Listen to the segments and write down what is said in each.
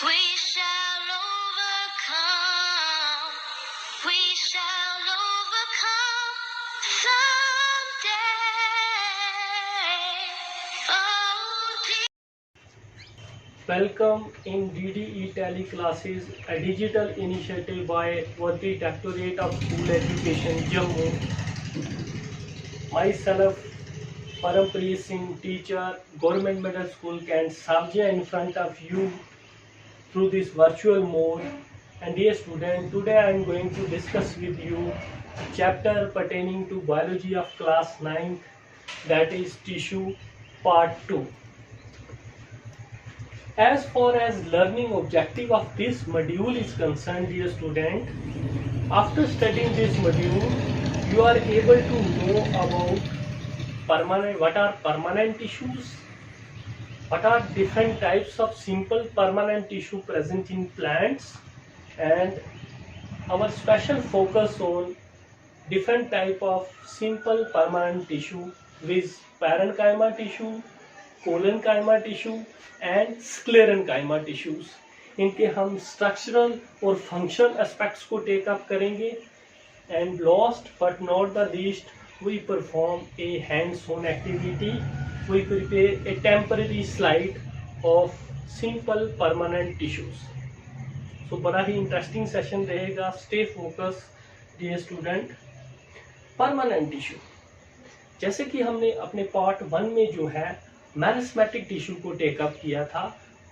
We shall overcome. We shall overcome someday. Oh, dear. Welcome in DDE Tally classes, a digital initiative by Wadi Directorate of School Education, Jammu. Myself, Parampreet Singh, teacher, Government Middle School, Kent, Sabja, in front of you through this virtual mode. And dear student, today I am going to discuss with you chapter pertaining to biology of class 9th, that is tissue part 2. As far as learning objective of this module is concerned, dear student, after studying this module, you are able to know about what are permanent tissues, what are different types of simple permanent tissue present in plants, and our special focus on different type of simple permanent tissue with parenchyma tissue, collenchyma tissue and sclerenchyma tissues. इनके हम structural और functional aspects को take up करेंगे। And last but not the least, we perform a hands on activity, we prepare a temporary slide of simple permanent tissues. So बड़ा ही interesting session रहेगा। Stay focus dear student. Permanent tissue, जैसे कि हमने अपने part 1 में जो है मैरिस्मेटिक टिश्यू को टेकअप किया था,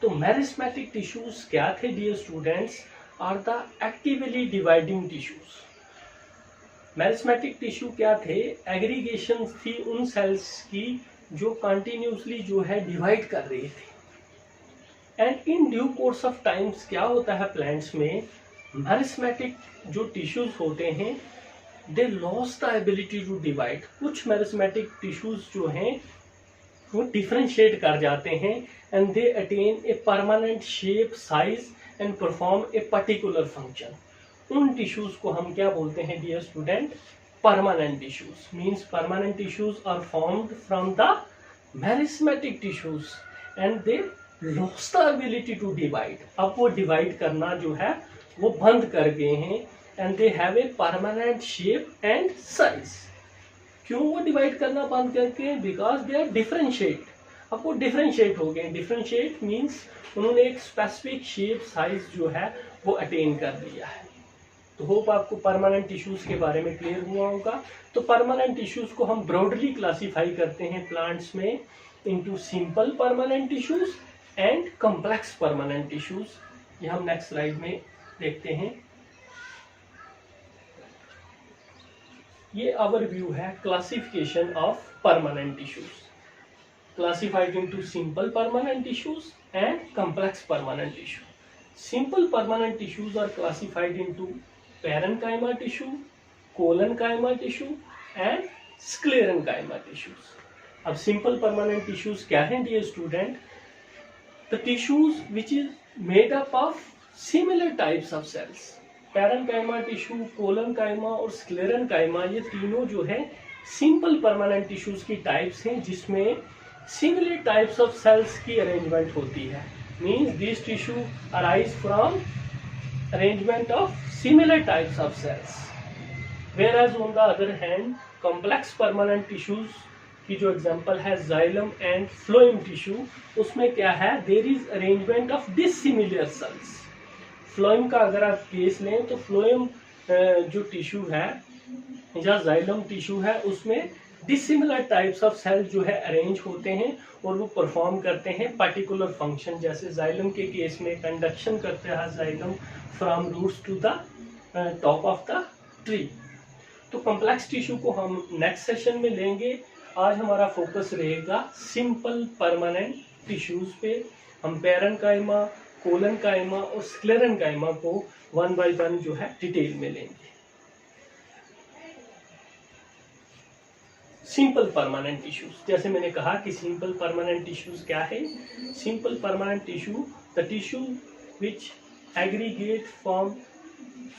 तो मैरिस्मेटिक टिश्यूज क्या थे dear students? Are the actively dividing tissues. Meristematic tissue क्या थे? एग्रीगेशन थी उन सेल्स की जो कंटिन्यूसली जो है डिवाइड कर रही थी। And in due course of times क्या होता है प्लांट्स में, मैरिस्मेटिक जो टिश्यूज होते हैं they lost the ability to divide. कुछ मैरिस्मेटिक टिश्यूज जो हैं वो डिफ्रेंशिएट कर जाते हैं and they attain a permanent shape, size and perform a particular function. उन टिश्यूज को हम क्या बोलते हैं dear student? Permanent tissues. Means permanent tissues are formed from the meristematic tissues and they lost the ability to divide. अब वो divide करना जो है वो बंद कर गए हैं and they have a permanent shape and size. क्यों वो डिवाइड करना बंद करके? Because they are differentiate. अब वो डिफरेंशिएट हो गए। डिफरेंशिएट मीन्स उन्होंने एक स्पेसिफिक शेप, साइज जो है वो अटेन कर लिया है। तो होप आपको परमानेंट टिश्यूज के बारे में क्लियर हुआ होगा। तो परमानेंट टिश्यूज को हम ब्रॉडली क्लासीफाई करते हैं प्लांट्स में into simple permanent tissues and complex permanent tissues. ये हम नेक्स्ट स्लाइड में देखते हैं। ये आवर व्यू है classification of permanent tissues, classified into simple permanent tissues and complex permanent tissue. Simple permanent tissues are classified into parenchyma tissue, collenchyma tissue and sclerenchyma tissues. अब simple permanent tissues क्या हैं dear student? The tissues which is made up of similar types of cells. Parenchyma tissue, collenchyma और sclerenchyma, ये तीनों जो है simple permanent tissues की types हैं जिसमें सिमिलर टाइप्स ऑफ सेल्स की अरेंजमेंट होती है। Means this tissue arise from arrangement of similar types of cells. Whereas on the other hand complex permanent tissues की जो एग्जांपल है जाइलम एंड फ्लोएम टिश्यू, उसमें क्या है? There is arrangement of dissimilar cells. Phloem का अगर आप case लें तो फ्लोएम जो टिश्यू है या जाइलम टिश्यू है उसमें डिसिमिलर टाइप्स ऑफ सेल जो है अरेंज होते हैं और वो परफॉर्म करते हैं पर्टिकुलर फंक्शन। जैसे जाइलम के केस में कंडक्शन करते हैं xylem from roots to the top of the tree. तो कॉम्प्लेक्स टिश्यू को हम नेक्स्ट सेशन में लेंगे। आज हमारा फोकस रहेगा सिंपल परमानेंट टिश्यूज पे। हम पैरेन्काइमा, कोलेनकाइमा और स्क्लेरेनकाइमा को 1 by 1 जो है डिटेल में लेंगे। सिंपल परमानेंट टिश्यूज, जैसे मैंने कहा कि सिंपल परमानेंट टिश्यूज क्या है? Simple permanent tissue the tissue which aggregate form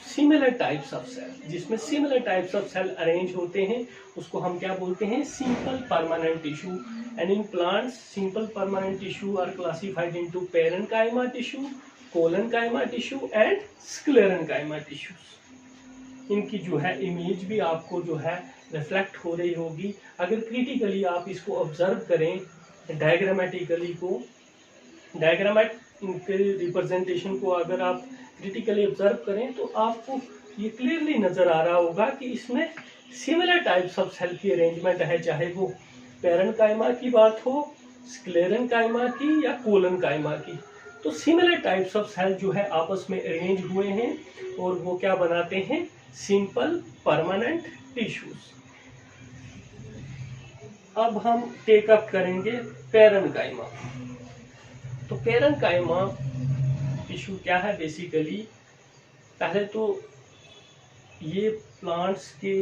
similar types of cell, जिसमें similar types of cell arrange होते हैं, उसको हम क्या बोलते हैं? Simple permanent tissue. And in plants simple permanent tissue are classified into parenchyma tissue, collenchyma tissue and sclerenchyma tissues. इनकी जो है इमेज भी आपको जो है रिफ्लेक्ट हो रही होगी। अगर क्रिटिकली आप इसको ऑब्जर्व करें, डायग्रामेटिक रिप्रेजेंटेशन को अगर आप क्रिटिकली ऑब्जर्व करें तो आपको ये क्लियरली नजर आ रहा होगा कि इसमें सिमिलर टाइप्स ऑफ सेल की अरेंजमेंट है, चाहे वो पेरेन्काइमा की बात हो, स्क्लेरेनकाइमा की या कोलनकाइमा की। तो सिमिलर टाइप्स ऑफ सेल जो है आपस में अरेंज हुए हैं और वो क्या बनाते हैं, सिंपल परमानेंट टिश्यूज। अब हम टेकअप करेंगे पेरेन्काइमा। तो पेरेन्काइमा टिश्यू क्या है बेसिकली, पहले तो ये प्लांट्स के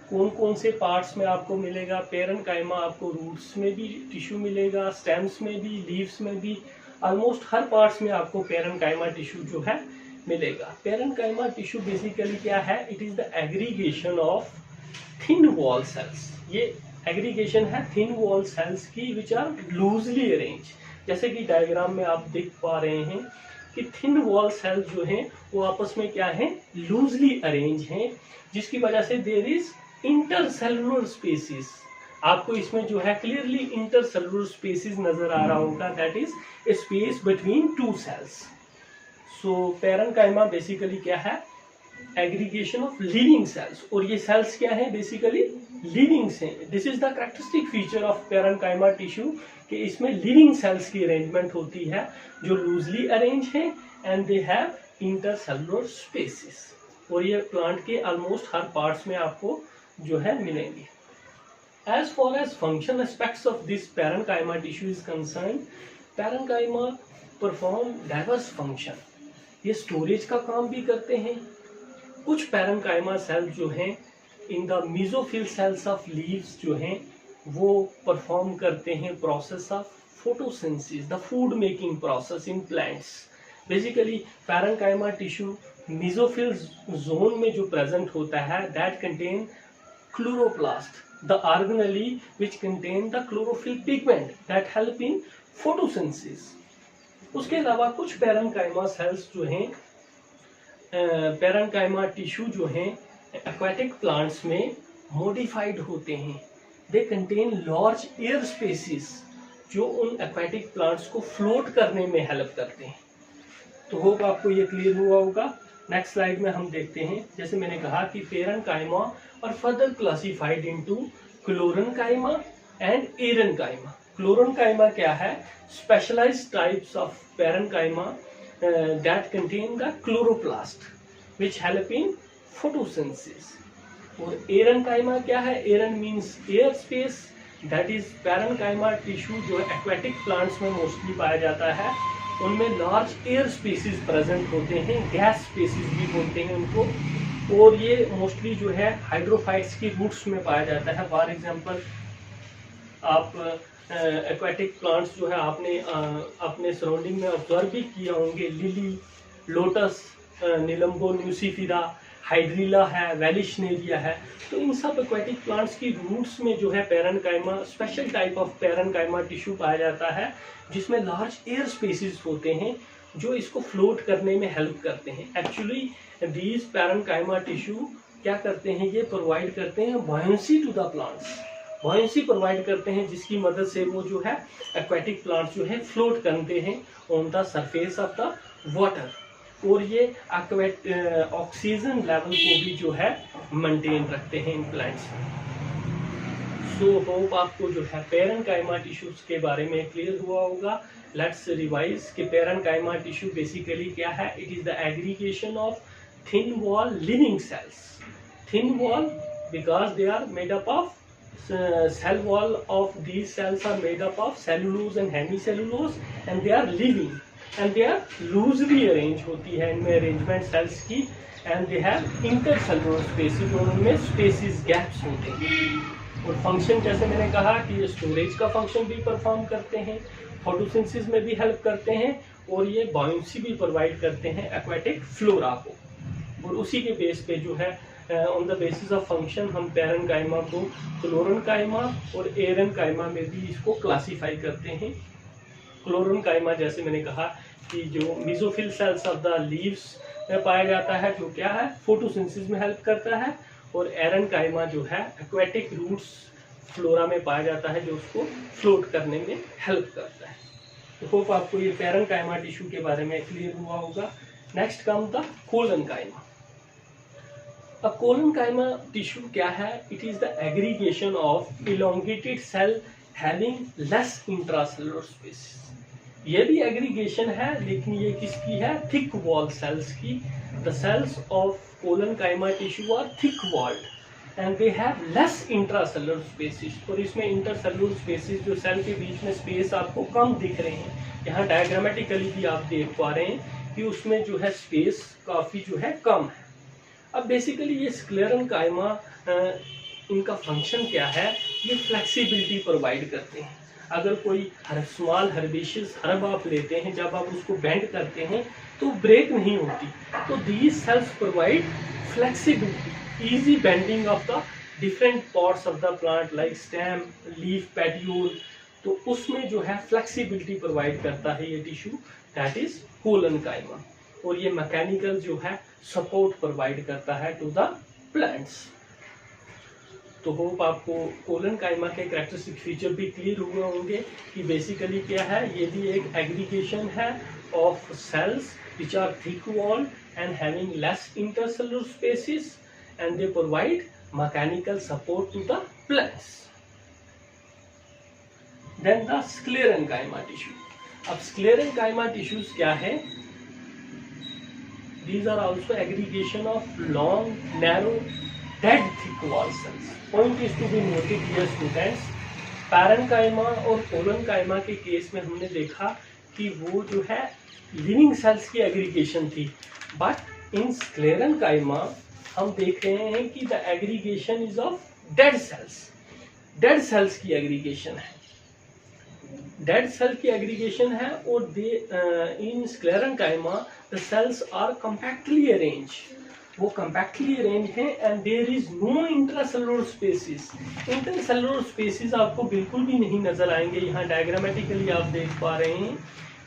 कौन कौन से पार्ट्स में आपको मिलेगा। पेरेन्काइमा आपको रूट्स में भी टिश्यू मिलेगा, स्टेम्स में भी, लीव्स में भी, ऑलमोस्ट हर पार्ट्स में आपको पेरेन्काइमा टिश्यू जो है मिलेगा। पेरेन्काइमा टिश्यू बेसिकली क्या है, it is the aggregation of thin wall cells. ये एग्रीगेशन है थिन वॉल सेल्स की विच आर लूजली अरेंज। जैसे कि डायग्राम में आप देख पा रहे हैं कि थिन वॉल सेल्स जो हैं वो आपस में क्या हैं, लूजली अरेंज हैं, जिसकी वजह से देयर इज इंटरसेलुलर स्पेसिस। आपको इसमें जो है क्लियरली इंटरसेलुलर स्पेसिस नजर आ रहा होगा, that is a space between two cells. So parenchyma basically क्या है, एग्रीगेशन ऑफ लिविंग सेल्स, और ये सेल्स क्या है बेसिकली लिविंग्स हैं। This is the characteristic feature of parenchyma tissue कि इसमें लिविंग सेल्स की अरेंजमेंट होती है जो लूजली अरेंज है and they have intercellular spaces, और ये प्लांट के ऑलमोस्ट हर पार्ट्स में आपको जो है मिलेंगे। As far as function aspects of this parenchyma tissue is concerned, parenchyma perform diverse function। ये स्टोरेज का काम भी करते हैं। कुछ parenchyma सेल्स जो हैं in the mesophyll cells of leaves जो हैं वो परफॉर्म करते हैं process of photosynthesis, the food making process in plants. Basically parenchyma tissue mesophyll zone में जो प्रेजेंट होता है that contain chloroplast, the organelle which contain the chlorophyll pigment that help in photosynthesis। उसके अलावा कुछ पेरेन्काइमा सेल्स जो हैं, parenchyma tissue जो हैं एक्वाटिक प्लांट्स में मॉडिफाइड होते हैं। They contain large air spaces जो उन एक्वाटिक प्लांट्स को फ्लोट करने में हेल्प करते हैं। तो होप आपको ये क्लियर हुआ होगा। नेक्स्ट स्लाइड में हम देखते हैं, जैसे मैंने कहा कि पेरेन्काइमा और further classified into chlorenchyma and aerenchyma. Chlorenchyma क्या है, specialized types of parenchyma that contain the chloroplast which help in photosynthesis. और एरेन्काइमा क्या है, aer means air space, that is parenchyma tissue जो एक्वाटिक प्लांट्स में mostly पाया जाता है, उनमें लार्ज एयर स्पेसिस प्रेजेंट होते हैं, गैस स्पेसिस भी बोलते हैं उनको, और ये मोस्टली जो है हाइड्रोफाइट्स की रूट्स में पाया जाता है। फॉर एग्जांपल आप एक्वाटिक प्लांट्स जो है आपने अपने सराउंडिंग में ऑब्जर्व भी किया होंगे, लिली, लोटस, निलम्बो न्यूसीफिरा, हाइड्रिला है, वेलिशनेरिया है। तो इन सब एक्वाटिक प्लांट्स की रूट्स में जो है parenchyma, special type of parenchyma tissue पाया जाता है जिसमें लार्ज एयर स्पेसिस होते हैं जो इसको फ्लोट करने में हेल्प करते हैं। एक्चुअली दीज पेरेन्काइमा टिश्यू क्या करते हैं, ये प्रोवाइड करते हैं buoyancy to the plants, buoyancy provide करते हैं जिसकी मदद से वो जो है एक्वाटिक प्लांट्स जो है फ्लोट करते हैं on the surface of the water, और ये ऑक्सीजन लेवल को भी जो है मेंटेन रखते हैं इन प्लांट्स। सो होप आपको जो है पेरेन्काइमा टिश्यूज के बारे में क्लियर हुआ होगा। लेट्स रिवाइज कि पेरेन्काइमा टिश्यू बेसिकली क्या है, it is the aggregation of thin wall living cells. Thin wall because they are made up of cell wall of these cells are made up of cellulose and hemicellulose and they are living and they are loosely arranged होती है इनमें arrangement sales की, and they have intercellular spaces और उनमें spaces gaps होते हैं। और function जैसे मैंने कहा कि ये स्टोरेज का फंक्शन भी परफॉर्म करते हैं, फोटोसिंथेसिस में भी हेल्प करते हैं, और ये बॉयंसी भी प्रोवाइड करते हैं एक्वाटिक फ्लोरा को। और उसी के बेस पे जो है on the basis of function हम पेरेन्काइमा को क्लोरेन्काइमा और एरेन्काइमा में भी इसको क्लासीफाई करते हैं। क्लोरेन्काइमा जैसे मैंने कहा कि जो mesophyll cells of the leaves में पाया जाता है, जो क्या है फोटोसिंथेसिस में हेल्प करता है, और एरेनकाइमा जो है एक्वेटिक रूट्स फ्लोरा में पाया जाता है, जो उसको फ्लोट करने में हेल्प करता है। तो होप आपको ये पैरेनकाइमा टिश्यू के बारे में क्लियर हुआ होगा। Next come the collenchyma. अब कोलनकाइमा टिश्यू क्या है? It is the aggregation of elongated cell having less intracellular space. ये भी एग्रीगेशन है, लेकिन ये किसकी है? थिक वॉल सेल्स की। The cells of collenchyma tissue are thick walled and they have less intracellular spaces. और इसमें इंटरसेलुलर स्पेसिस, जो सेल के बीच में स्पेस आपको कम दिख रहे हैं, यहाँ डायग्रामेटिकली भी आप देख पा रहे हैं कि उसमें जो है स्पेस काफी जो है कम है। अब बेसिकली ये स्क्लेरेनकाइमा इनका फंक्शन क्या है? ये फ्लेक्सिबिलिटी प्रोवाइड करते हैं। अगर कोई स्मॉल हर्बेशियस हर्ब आप लेते हैं, जब आप उसको बेंड करते हैं तो ब्रेक नहीं होती। तो these cells provide flexibility, easy bending of the different parts of the plant like stem, leaf, petiole. तो उसमें जो है फ्लेक्सिबिलिटी प्रोवाइड करता है ये टिश्यू, दैट इज कोलनकाइमा। और ये मैकेनिकल जो है सपोर्ट प्रोवाइड करता है टू द प्लांट्स। तो होप आपको कोलनकाइमा के कैरेक्टरिस्टिक फीचर भी क्लियर हुए होंगे कि बेसिकली क्या है। ये भी एक एग्रीगेशन है of cells which are thick walled and having less intercellular spaces and they provide mechanical support to the plants. Then the sclerenchyma tissue. अब स्क्लेरेनकाइमा टिश्यूज क्या है? These are also aggregation of long, narrow, dead thick wall cells. Point is to be noted here students. Parenchyma और collenchyma के case में हमने देखा कि वो जो है लिविंग सेल्स की एग्रीगेशन थी, बट इन स्क्लेरेनकाइमा हम देख रहे हैं कि the aggregation is of dead cells. Dead cells की एग्रीगेशन है, डेड सेल की एग्रीगेशन है। और they in sclerenchyma the cells are compactly arrange, वो कंपैक्टली अरेंज हैं and there is no intracellular spaces. Intercellular spaces आपको बिल्कुल भी नहीं नजर आएंगे। यहाँ डायग्रामेटिकली आप देख पा रहे हैं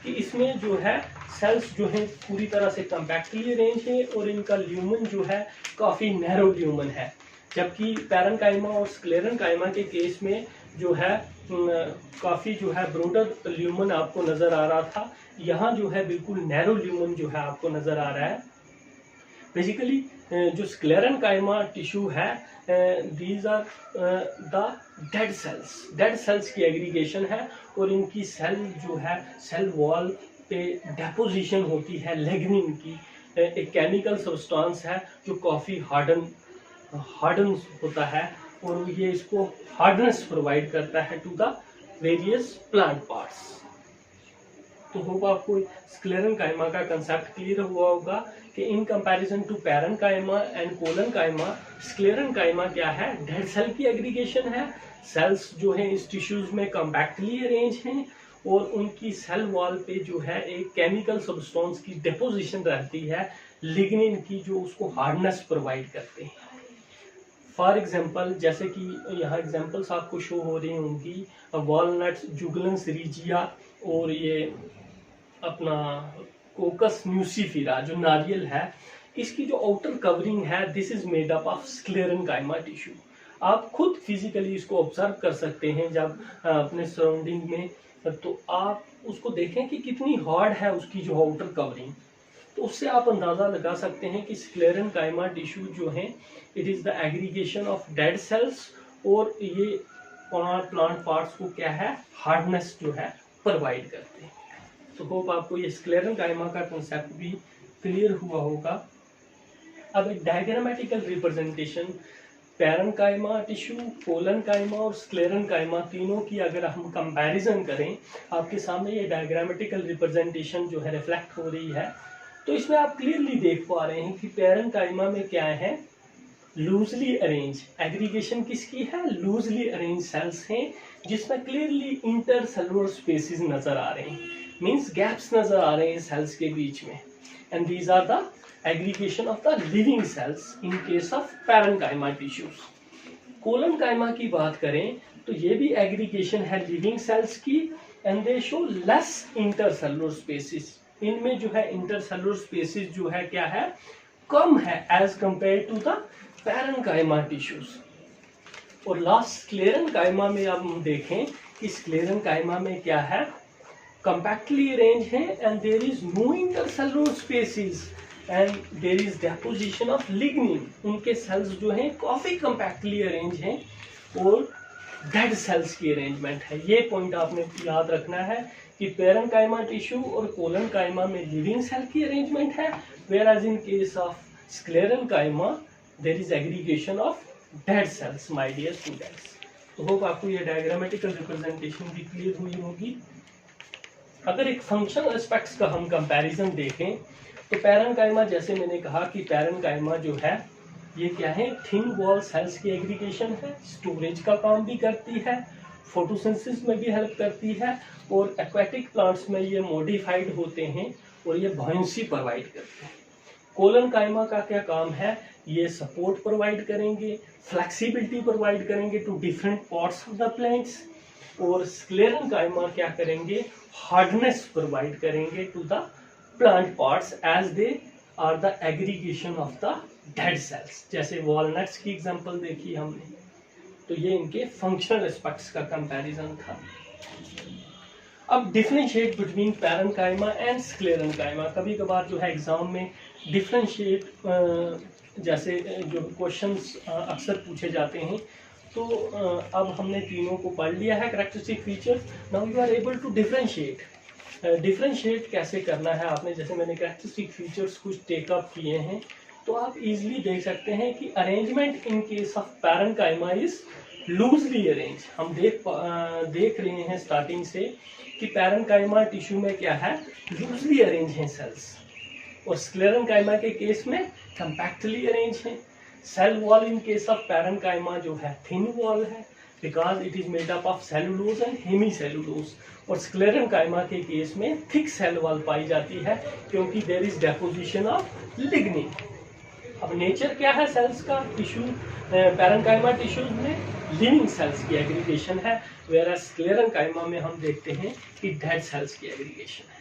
कि इसमें जो है सेल्स जो है पूरी तरह से कंपैक्टली अरेंज है और इनका ल्यूमन जो है काफी नैरो ल्यूमन है। जबकि पैरेनकाइमा और स्क्लेरेनकाइमा के केस में जो है काफी जो है ब्रॉडर ल्यूमन आपको नजर आ रहा था, यहाँ जो है बिल्कुल नैरो ल्यूमन जो है आपको नजर आ रहा है। बेसिकली जो स्क्लेरेनकाइमा टिश्यू है, these are the dead cells, dead cells की एग्रीगेशन है और इनकी सेल जो है सेल वॉल पे डेपोजिशन होती है लिग्निन की, एक केमिकल सब्सटेंस है जो काफी हार्डन होता है और ये इसको हार्डनेस प्रोवाइड करता है to the various plant parts. तो होप आपको स्क्लेरेनकाइमा का कंसेप्ट क्लियर हुआ होगा कि in comparison to parenchyma and collenchyma, sclerenchyma क्या है? डेड सेल की एग्रीगेशन है। सेल्स जो है इस टिश्यूज में कंपैक्टली अरेंज हैं और उनकी सेल वॉल पे जो है एक केमिकल सब्सटेंस की डिपोजिशन रहती है लिग्निन की, जो उसको हार्डनेस प्रोवाइड करते हैं। फॉर एग्जाम्पल, जैसे कि यहाँ एग्जाम्पल्स आपको शो हो रही होंगी, वॉलनट्स, जुगलेंस रीजिया और ये अपना कोकस न्यूसीफिरा जो नारियल है, इसकी जो आउटर कवरिंग है this is made up of sclerenchyma tissue. आप खुद फिजिकली इसको ऑब्जर्व कर सकते हैं जब अपने सराउंडिंग में, तो आप उसको देखें कि कितनी हार्ड है उसकी जो आउटर कवरिंग। तो उससे आप अंदाजा लगा सकते हैं कि स्क्लेरेनकाइमा टिश्यू जो है it is the aggregation of dead sales और ये प्लांट पार्ट्स को क्या है? हार्डनेस जो है प्रोवाइड करते हैं। तो होप आपको ये स्क्लेरेनकाइमा का कंसेप्ट भी क्लियर हुआ होगा। अब एक diagrammatical representation parenchyma tissue, collenchyma और स्क्लेरेनकाइमा तीनों की अगर हम कंपैरिजन करें, आपके सामने ये डायग्रामेटिकल रिप्रेजेंटेशन जो है रिफ्लेक्ट हो रही है। तो इसमें आप क्लियरली देख पा रहे हैं कि पैरेनकाइमा में क्या है? लूजली अरेंज एग्रीगेशन किसकी है? लूजली अरेंज सेल्स हैं जिसमें क्लियरली इंटरसेलुलर स्पेसिस नजर आ रहे हैं, मींस गैप्स नजर आ रहे हैं सेल्स के बीच में। And these are the aggregation of the living cells in case of parenchyma tissues. Collenchyma की बात करें तो ये भी एग्रीगेशन है लिविंग सेल्स की and they show less intercellular spaces, इनमें जो है इंटरसेलुलर स्पेसिस जो है क्या है, कम है as compare to the parenchyma tissues. और लास्ट स्क्लेरेन्काइमा में अब हम देखें कि स्क्लेरेन्काइमा में क्या है, compactly arranged है and there is no intercellular spaces and there is deposition of lignin। उनके सेल्स जो हैं काफी compactly arranged हैं और डेड सेल्स की अरेंजमेंट है। ये पॉइंट आपने याद रखना है कि पैरेन्काइमा टिश्यू और कोलनकाइमा में लिविंग सेल की अरेंजमेंट है, whereas in case of sclerenchyma there is aggregation of dead cells, my dear students। तो होप आपको ये डायग्रामेटिकल रिप्रेजेंटेशन भी क्लियर हुई होगी। अगर एक फंक्शनल एस्पेक्ट्स का हम कंपैरिजन देखें तो पैरेन्काइमा, जैसे मैंने कहा कि पैरेन्काइमा जो है ये क्या है, थिन वॉल सेल्स की एग्रीगेशन है, स्टोरेज का काम भी करती है, फोटोसिंथेसिस में भी हेल्प करती है और एक्वेटिक प्लांट्स में ये मॉडिफाइड होते हैं और ये बॉयंसी प्रोवाइड करते हैं। कोलनकाइमा का क्या काम है, ये सपोर्ट प्रोवाइड करेंगे, फ्लेक्सिबिलिटी प्रोवाइड करेंगे to different parts of the plants. और स्क्लेरेन्काइमा क्या करेंगे, हार्डनेस प्रोवाइड करेंगे to the plant parts as they are the aggregation of the dead cells. जैसे वॉलनट्स की एग्जांपल देखी हमने, तो ये इनके फंक्शनल एस्पेक्ट्स का कंपैरिजन था। अब differentiate between parenchyma and sclerenchyma. कभी कभार जो है एग्जाम में डिफरेंशिएट जैसे जो क्वेश्चंस अक्सर पूछे जाते हैं, तो अब हमने तीनों को पढ़ लिया है characteristic feature. Now you are able to differentiate. Differentiate कैसे करना है आपने, जैसे मैंने कैरेक्टरिस्टिक फीचर्स कुछ टेकअप किए हैं, तो आप इजीली देख सकते हैं कि arrangement in case of parenchyma is loosely arrange. हम देख रहे हैं स्टार्टिंग से कि पैरेन्काइमा टिश्यू में क्या है, लूजली अरेंज हैं सेल्स, और स्क्लेरेन्काइमा के केस में कंपैक्टली अरेंज हैं। Cell wall in case of parenchyma जो है थिन वॉल है because it is made up of cellulose and hemicellulose, और स्क्लेरेन्काइमा के केस में थिक सेल वॉल पाई जाती है क्योंकि there is deposition of lignin. अब नेचर क्या है सेल्स का, टिश्यू पैरेन्काइमा टिश्यूज में लिविंग सेल्स की एग्रीगेशन है, वेयर स्क्लेरेन्काइमा में हम देखते हैं कि डेड सेल्स की एग्रीगेशन है।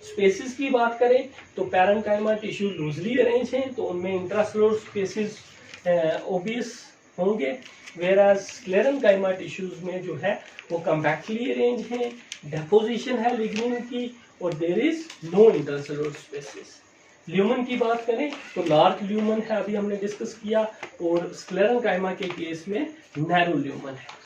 स्पेसिस की बात करें तो पैरेन्काइमा टिश्यू लूजली अरेंज हैं, तो उनमें इंट्रासेलुलर स्पेसिस ओबियस होंगे, वेयर स्क्लेरेन्काइमा टिश्यूज में जो है वो कंपैक्टली अरेंज हैं, डेपोजिशन है लिग्निन की और there is no intercellular spaces. Lumen की बात करें तो लार्ज ल्यूमन है, अभी हमने डिस्कस किया, और स्क्लेरेन्काइमा के केस में नैरो ल्यूमन है।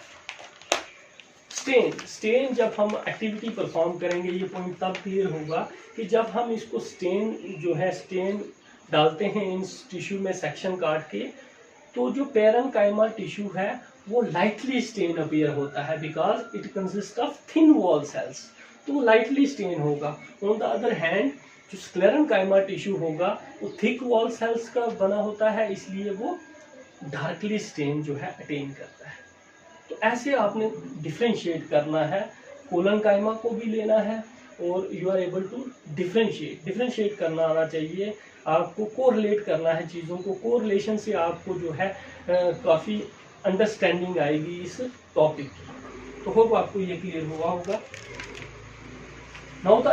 स्टेन जब हम एक्टिविटी परफॉर्म करेंगे, ये पॉइंट तब क्लियर होगा कि जब हम इसको स्टेन डालते हैं इन टिश्यू में सेक्शन काट के, तो जो पैरेन्काइमा टिश्यू है वो लाइटली स्टेन अपीयर होता है because it consist of thin wall cells, तो वो लाइटली स्टेन होगा। ऑन द अदर हैंड जो स्क्लेरेन्काइमा टिश्यू होगा वो थिक वॉल सेल्स का बना होता है, इसलिए वो डार्कली स्टेन जो है अटेन करता है। तो ऐसे आपने डिफरेंशिएट करना है, कोलनकाइमा को भी लेना है और you are able to differentiate करना आना चाहिए आपको, कोरिलेट करना है चीज़ों को, कोरिलेशन से आपको जो है काफ़ी अंडरस्टैंडिंग आएगी इस टॉपिक की। तो होप आपको ये क्लियर हुआ होगा। नाउ द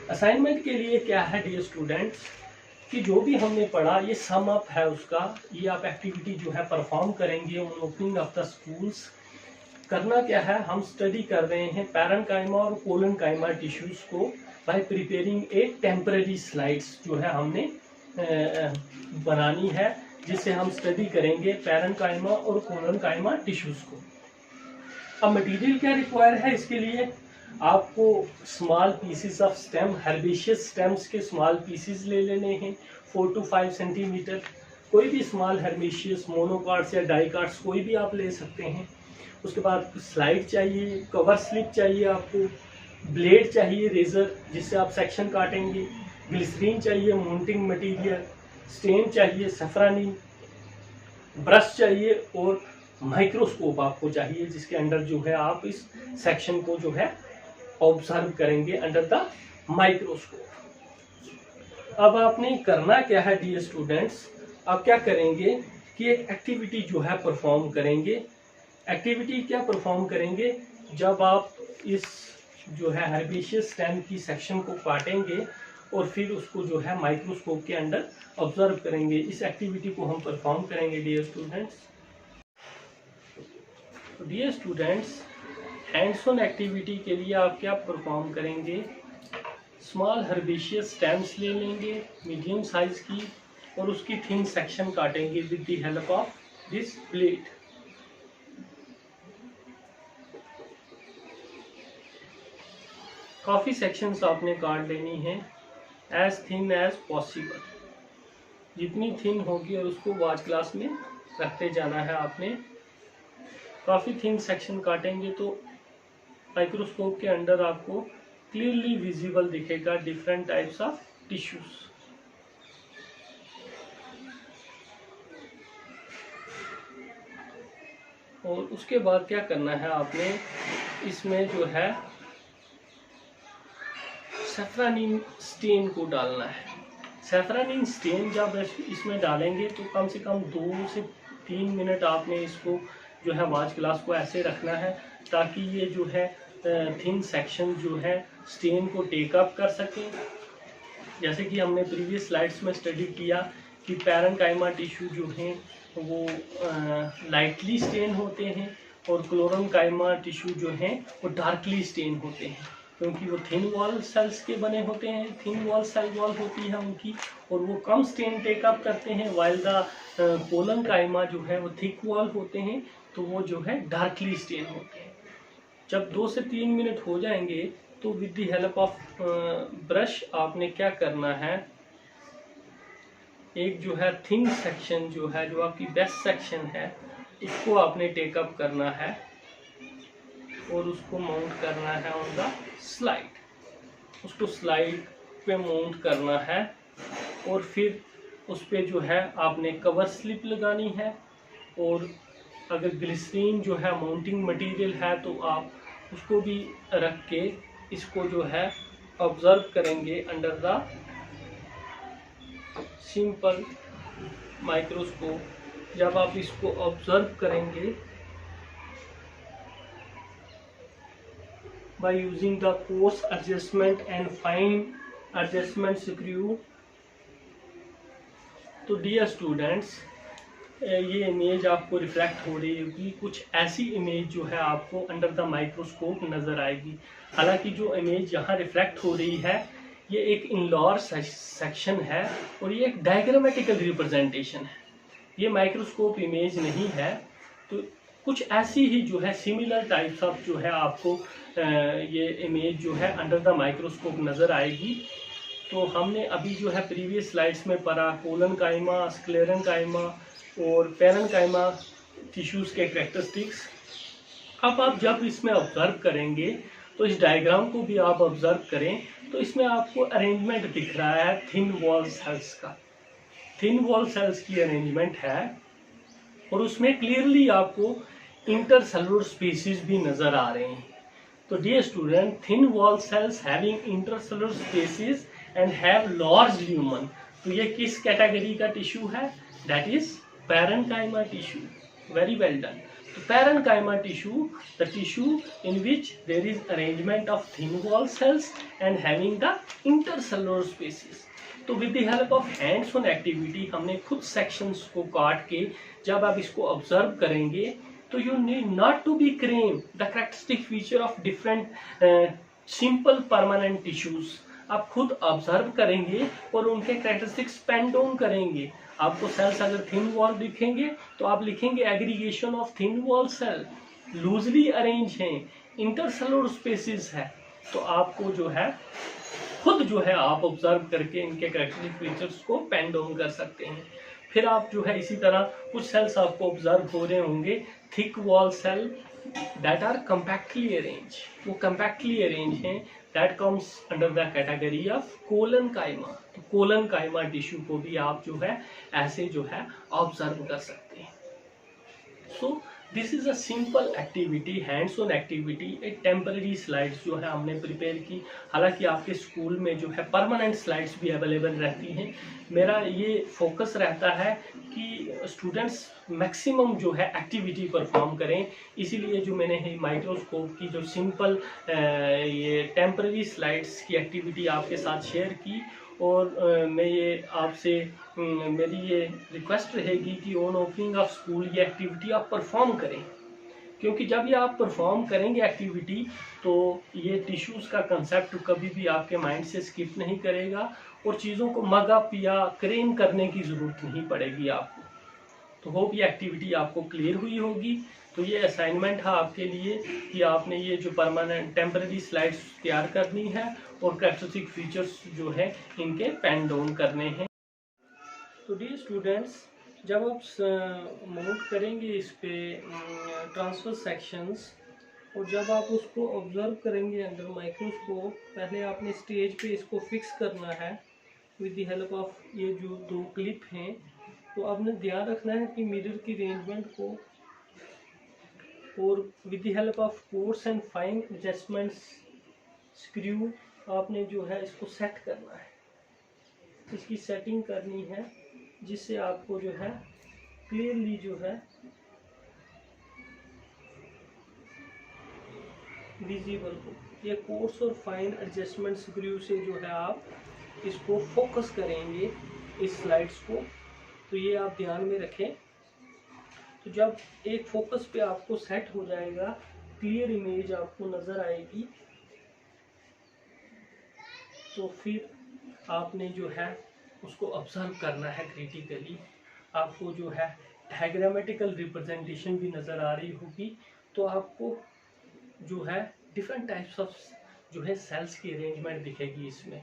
असाइनमेंट के लिए क्या है डियर स्टूडेंट्स, कि जो भी हमने पढ़ा ये सम अप है उसका, ये आप एक्टिविटी जो है परफॉर्म करेंगे on opening of the schools. करना क्या है, हम स्टडी कर रहे हैं पैरेन्काइमा और कोलनकाइमा टिश्यूज को बाय प्रिपेयरिंग ए टेम्पररी स्लाइड्स जो है हमने बनानी है, जिससे हम स्टडी करेंगे पैरेन्काइमा और कोलनकाइमा टिश्यूज को। अब मटेरियल क्या रिक्वायर है इसके लिए, आपको small pieces of stem, herbaceous stems के स्मॉल पीसेस ले लेने हैं 4 to 5 सेंटीमीटर। कोई भी स्मॉल हर्बेशियस मोनोकार्ड्स या डाइकार्ड्स कोई भी आप ले सकते हैं। उसके बाद स्लाइड चाहिए, कवर स्लिप चाहिए आपको, ब्लेड चाहिए रेजर जिससे आप सेक्शन काटेंगे, ग्लिसरीन चाहिए माउंटिंग मटेरियल, स्टेन चाहिए सफरानी, ब्रश चाहिए और माइक्रोस्कोप आपको चाहिए जिसके अंडर जो है आप इस सेक्शन को जो है ऑब्जर्व करेंगे अंडर द माइक्रोस्कोप। अब आपने करना क्या है डियर स्टूडेंट्स, आप क्या करेंगे कि एक एक्टिविटी जो है परफॉर्म करेंगे। एक्टिविटी क्या परफॉर्म करेंगे, जब आप इस जो है हर्बेशियस स्टेम की सेक्शन को काटेंगे और फिर उसको जो है माइक्रोस्कोप के अंडर ऑब्जर्व करेंगे। इस एक्टिविटी को हम परफॉर्म करेंगे डियर स्टूडेंट्स। तो dear students, hands on activity के लिए आप क्या परफॉर्म करेंगे, स्मॉल हर्बेशियस स्टेम्स ले लेंगे मीडियम साइज की और उसकी थिन सेक्शन काटेंगे with the help of this blade. काफ़ी सेक्शंस आपने काट लेनी है एज थिन एज पॉसिबल, जितनी थिन होगी और उसको वॉच ग्लास में रखते जाना है आपने। काफ़ी थिन सेक्शन काटेंगे तो माइक्रोस्कोप के अंदर आपको क्लियरली विजिबल दिखेगा डिफरेंट टाइप्स ऑफ टिश्यूज। और उसके बाद क्या करना है आपने, इसमें जो है सैफरानिन स्टेन को डालना है। सैफरानिन स्टेन जब इसमें डालेंगे तो कम से कम 2 से 3 मिनट आपने इसको जो है वॉच ग्लास को ऐसे रखना है ताकि ये जो है थिन सेक्शन जो है स्टेन को टेक अप कर सकें। जैसे कि हमने प्रीवियस स्लाइड्स में स्टडी किया कि पैरेन्काइमा टिश्यू जो हैं वो लाइटली स्टेन होते हैं और क्लोरेन्काइमा टिश्यू जो हैं वो डार्कली स्टेन होते हैं, क्योंकि वो थिन वॉल सेल्स के बने होते हैं, थिन वॉल सेल वॉल होती है उनकी, और वो कम स्टेन टेकअप करते हैं। वाइल द कोलनकाइमा जो है वो थिक वॉल होते हैं, तो वो जो है डार्कली स्टेन होते हैं। जब 2 से 3 मिनट हो जाएंगे तो with the help of brush आपने क्या करना है, एक जो है थिन सेक्शन जो है, जो आपकी बेस्ट सेक्शन है, उसको आपने टेकअप करना है और उसको माउंट करना है ऑन द स्लाइड। उसको स्लाइड पे माउंट करना है और फिर उस पे जो है आपने कवर स्लिप लगानी है। और अगर ग्लिसरीन जो है माउंटिंग मटेरियल है तो आप उसको भी रख के इसको जो है ऑब्जर्व करेंगे अंडर द सिंपल माइक्रोस्कोप। जब आप इसको ऑब्जर्व करेंगे by using the coarse adjustment and fine adjustment screw। तो डियर स्टूडेंट्स, ये इमेज आपको रिफ्लेक्ट हो रही होगी, कुछ ऐसी इमेज जो है आपको अंडर द माइक्रोस्कोप नज़र आएगी। हालांकि जो इमेज यहाँ रिफ्लेक्ट हो रही है ये एक इनलॉर सेक्शन है और ये एक डायग्रामेटिकल रिप्रेजेंटेशन है, ये माइक्रोस्कोप इमेज नहीं है। तो कुछ ऐसी ही जो है सिमिलर टाइप्स ऑफ जो है आपको ये इमेज जो है अंडर द माइक्रोस्कोप नज़र आएगी। तो हमने अभी जो है प्रीवियस स्लाइड्स में पढ़ा कोलनकाइमा, स्क्लेरेन्काइमा और पैरेन्काइमा टिश्यूज़ के कैरेक्टरिस्टिक्स। अब आप जब इसमें ऑब्जर्व करेंगे तो इस डायग्राम को भी आप ऑब्जर्व करें तो इसमें आपको अरेंजमेंट दिख रहा है थिन वॉल सेल्स का। थिन वॉल सेल्स की अरेंजमेंट है और उसमें क्लियरली आपको इंटरसेलुलर स्पेसिस भी नज़र आ रहे हैं। तो dear student, thin wall cells having intercellular spaces and have large lumen, तो ये किस कैटेगरी का टिश्यू है? That is parenchyma tissue. Very well done. तो parenchyma tissue, the tissue in which there is arrangement of thin wall cells and having the intercellular spaces. तो with the help of hands on activity हमने खुद sections को काट के जब आप इसको ऑब्जर्व करेंगे तो you need not to be cram the characteristic feature of different simple permanent tissues. आप खुद ऑब्जर्व करेंगे और उनके कैरेक्टरिस्टिक्स पेन डाउन करेंगे। आपको सेल्स अगर थिन वॉल दिखेंगे तो आप लिखेंगे aggregation of thin wall cell, loosely arrange हैं, इंटरसेलुलर स्पेसिस है। तो आपको जो है खुद जो है आप ऑब्जर्व करके इनके कैरेक्टरिस्टिक फीचर्स को पेन डाउन कर सकते हैं। फिर आप जो है इसी तरह कुछ सेल्स आपको ऑब्जर्व हो रहे होंगे, thick wall cell that are compactly arrange, वो कम्पैक्टली अरेंज हैं, that comes under the category of collenchyma. तो कोलनकाइमा टिश्यू को भी आप जो है ऐसे जो है ऑब्जर्व कर सकते हैं। सो this is a simple activity, hands on activity, एक टेम्पररी स्लाइड्स जो है हमने प्रिपेयर की। हालांकि आपके स्कूल में जो है परमानेंट स्लाइड्स भी अवेलेबल रहती हैं। मेरा ये फोकस रहता है कि स्टूडेंट्स मैक्सिमम जो है एक्टिविटी परफॉर्म करें, इसीलिए जो मैंने ये माइक्रोस्कोप की जो सिंपल ये टेम्पररी स्लाइड्स की एक्टिविटी आपके साथ शेयर की। और मैं ये आपसे मेरी ये रिक्वेस्ट रहेगी कि ऑन ओपनिंग ऑफ स्कूल ये एक्टिविटी आप परफॉर्म करें, क्योंकि जब ये आप परफॉर्म करेंगे एक्टिविटी तो ये टिश्यूज़ का कंसेप्ट कभी भी आपके माइंड से स्किप नहीं करेगा और चीज़ों को मग अप या क्रेम करने की ज़रूरत नहीं पड़ेगी आपको। तो होप ये एक्टिविटी आपको क्लियर हुई होगी। तो ये असाइनमेंट है आपके लिए कि आपने ये जो परमानेंट टेम्पररी स्लाइड्स तैयार करनी है और कैरेक्टरिस्टिक फीचर्स जो है इनके पेन डाउन करने हैं। तो डियर स्टूडेंट्स, जब आप माउंट करेंगे इस पे ट्रांसफर सेक्शंस और जब आप उसको ऑब्जर्व करेंगे अंडर माइक्रोस्कोप, पहले आपने स्टेज पे इसको फिक्स करना है विद द हेल्प ऑफ ये जो 2 क्लिप हैं। तो आपने ध्यान रखना है कि मिरर की अरेंजमेंट को और with the help of course and fine adjustments screw आपने जो है इसको सेट करना है, इसकी सेटिंग करनी है जिससे आपको जो है क्लियरली जो है विजिबल हो। ये कोर्स और फाइन एडजस्टमेंट स्क्रू से जो है आप इसको फोकस करेंगे इस स्लाइड्स को। तो ये आप ध्यान में रखें। तो जब एक फोकस पे आपको सेट हो जाएगा, क्लियर इमेज आपको नज़र आएगी, तो फिर आपने जो है उसको ऑब्जर्व करना है क्रिटिकली। आपको जो है डायग्रामेटिकल रिप्रेजेंटेशन भी नज़र आ रही होगी। तो आपको जो है डिफरेंट टाइप्स ऑफ जो है सेल्स की अरेंजमेंट दिखेगी इसमें।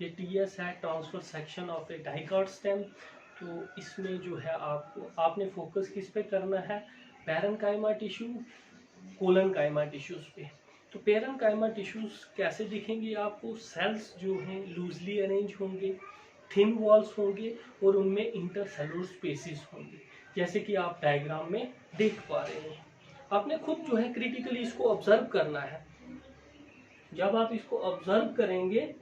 ये टीएस है, transfer section of A dicot stem. तो इसमें जो है आपने फोकस किस पे करना है, पैरेन्काइमा टिश्यू, कोलनकाइमा टिश्यूज पे। तो पैरेन्काइमा टिश्यूज कैसे दिखेंगे आपको, सेल्स जो हैं लूजली अरेंज होंगे, थिन वॉल्स होंगे और उनमें इंटरसेलुलर स्पेसिस होंगे, जैसे कि आप डायग्राम में देख पा रहे हैं। आपने खुद जो है क्रिटिकली इसको ऑब्जर्व करना है। जब आप इसको ऑब्जर्व करेंगे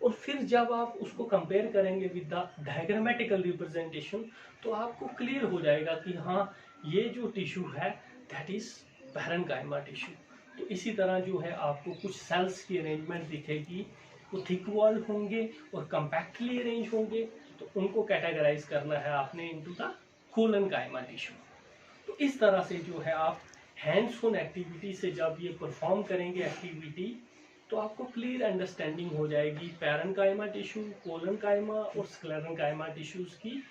और फिर जब आप उसको कंपेयर करेंगे विद द डायग्रामेटिकल रिप्रेजेंटेशन, तो आपको क्लियर हो जाएगा कि हाँ ये जो टिश्यू है दैट इज पैरेन्काइमा टिश्यू। तो इसी तरह जो है आपको कुछ सेल्स की अरेंजमेंट दिखेगी, वो थिक वॉल होंगे और कंपैक्टली अरेंज होंगे। तो उनको कैटेगराइज करना है आपने इनटू द कोलनकाइमा टिश्यू। तो इस तरह से जो है आप हैंड्स ऑन एक्टिविटी से जब ये परफॉर्म करेंगे एक्टिविटी, तो आपको क्लियर अंडरस्टैंडिंग हो जाएगी पैरेन्काइमा टिश्यू, कोलनकाइमा और स्क्लेरेन्काइमा टिश्यूज की।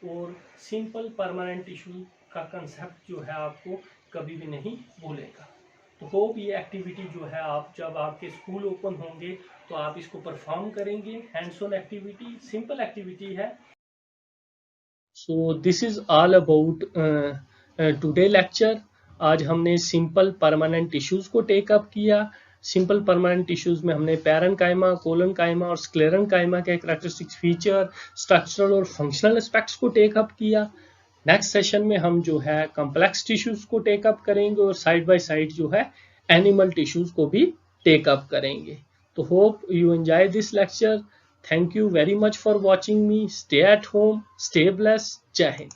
और सिंपल परमानेंट टिश्यू का कंसेप्ट जो है आपको कभी भी नहीं भूलेगा। तो होप ये एक्टिविटी जो है आप जब आपके स्कूल ओपन होंगे तो आप इसको परफॉर्म करेंगे। Hands on activity simple activity है। So this is all about today lecture. आज हमने सिंपल परमानेंट टिश्यूज को टेकअप किया। सिंपल परमानेंट टिश्यूज में हमने पैरेन्काइमा, कोलनकाइमा और स्क्लेरेन्काइमा के कैरेक्टरिस्टिक्स फीचर, स्ट्रक्चरल और फंक्शनल एस्पेक्ट्स को टेकअप किया। नेक्स्ट सेशन में हम जो है कॉम्प्लेक्स टिश्यूज को टेकअप करेंगे और साइड बाय साइड जो है एनिमल टिश्यूज को भी टेकअप करेंगे। तो hope you enjoy this lecture. Thank you very much for watching me. Stay at home, stay blessed. जय हिंद।